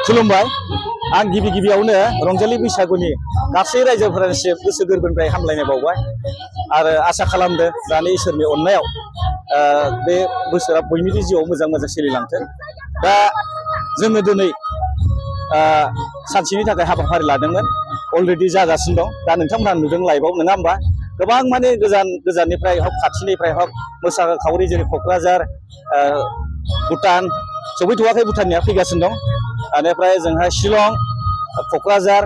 खुलुमबाय आं गिबि गिबियावनो रंजालि बैसागुनि गासै रायजोफोरनिसिम गोसो गोरबोनिफ्राय हामलायनाय बावबाय आरो आसा खालामदों दानि इसोरनि अननायाव बे बोसोरा बयनिबो जिउआव मोजां मोजां सोलिलांथों। दा जोङो दिनै सानसेनि थाखाय हाबाफारि लादोंमोन अलरेडि जागासिनो दं। दा नोंथांमोना नुदों लाइभआव नङा होमबा गोबां माने गोजाननिफ्राय हक खाथिनिफ्राय हक मोसाखावरि जेरै क'क्राझार भुटान सफैथ'वाखै भुटाननिया फैगासिनो दं। बेनिफ्राय जोंहा शिलं क'क्राझार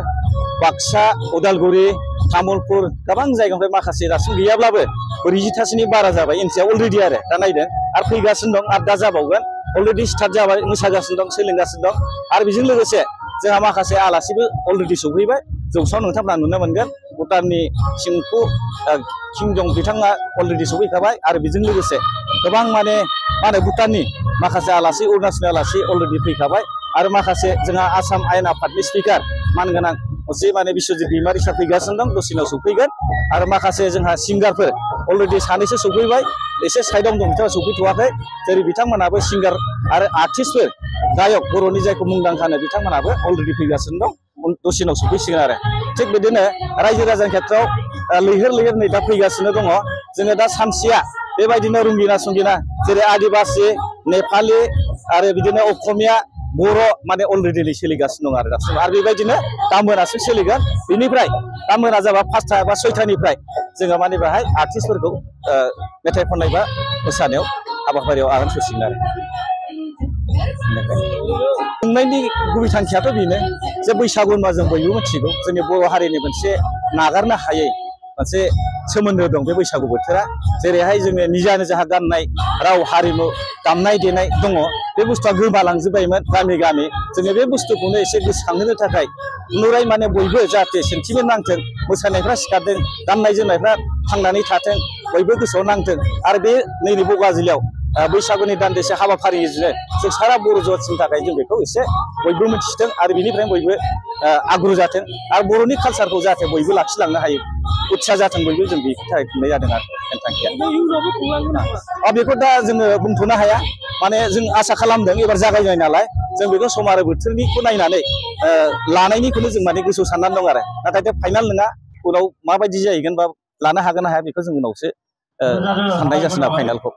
बाक्सा उदालगुरि तामुलपुर गोबां जायगानिफ्राय माखासे दासिम गैयाब्लाबो 40थासोनि बारा जाबाय एनसिया अलरेडि आरो दा नायदों आरो फैगासिनो दं आरो दा जाबावगोन अलरेडि स्टार्ट जाबाय मोसागासिनो दं सोलोंगासिनो दं। आरो बेजों लोगोसे जोंहा माखासे आलासिबो अलरेडि सफैबाय जौसाङाव नोंथांमोना नुनो मोनगोन भुटाननि सिंफु किंजं बिथाङा अलरेडि सफैखाबाय आरो बेजों लोगोसे गोबां माने मा होनो भुटाननि माखासे आलासि अरुणाचलनि आलासि अलरेडि फैखाबाय आरो माखासे जोंहा आसाम आयेन आफादनि स्पिकार मानगोनां असे माने बिश्वजित दैमारि सार फैगासिनो दं दसेनाव सफैगोन आरो माखासे जोंहा सिंगारफोर अलरेडि सानैसो सफैबाय एसे साइडआव दं बिथाङा सफैथ'वाखै जेरै बिथांमोनाबो सिंगार आरो आर्टिस्टफोर गायक बर'नि जायखौ मुंदांखानो बिथांमोनाबो अलरेडि फैगासिनो दं दसेनाव सफैसिगोन आरो थिग बिदिनो रायजो राजानि खेथ्रआव लैहोर लैहोर नै दा फैगासिनो दङ। जोङो दा सानसेया बेबायदिनो रंगिना संगिना जेरै आदिबासि नेपालि आरो बिदिनो असमिया बर' माने अलरेडि सोलिगासिनो दं आरो दासिम आरो बेबायदिनो गामोनासो सोलिगोन। बेनिफ्राय गामोना जाबा 5टा बा 6टानिफ्राय जोङो माने बेहाय आर्टिस्टफोरखौ मेथाइ खननाय बा मोसानायाव हाबाफारियाव आगान सुरसिगोन आरो खुंनायनि गुबै थांखियाथ' बेनो जे बैसागु होनबा जों बयबो मिथिगौ जोंनि बर' हारिनि मोनसे नागारनो हायै मोनसे सोमोन्दो दं बे बैसागु बोथोरा जेरैहाय जोङो निजा निजा गाननाय राव हारिमु दामनाय देनाय दङ बे बुस्थुआ गोमालांजोब्बायमोन गामि गामि जोङो बे बुस्थुखौनो एसे गोसोखांहोनो थाखाय नुराय माने बयबो जाहाथे सेन्टिमेन्ट नांथों मोसानायफ्रा सिखारदों गाननाय जोमनायफ्रा थांनानै थाथों बयबो गोसोआव नांथों आरो बे नैबे बगाजिलायाव बैसागुनि दान्दिसे हाबाफारिजों जों सारा बर' जाथिनि थाखाय जों बेखौ एसे बयबो मिथिथों आरो बेनिफ्रायनो बयबो आग्रह जाथों आरो बर'नि कालसारखौ जाहाथे बयबो लाखिलांनो हायो उत्सा जाथों बयबो जों बेनि थाखाय खुंनाय जादों आरो थांखिया बेखौ दा जोङो बुंथ'नो हाया माने जों आसा खालामदों एबार जागायनाय नालाय जों बेखौ सम आरो बोथोरनिखौ नायनानै लानायनिखौनो जों माने गोसोआव साननानै दं आरो नाथाय दा फाइनाल नङा उनाव माबायदि जाहैगोन बा लानो हागोन ना हाया बेखौ जों उनावसो साननाय जासिगोन फाइनालखौ।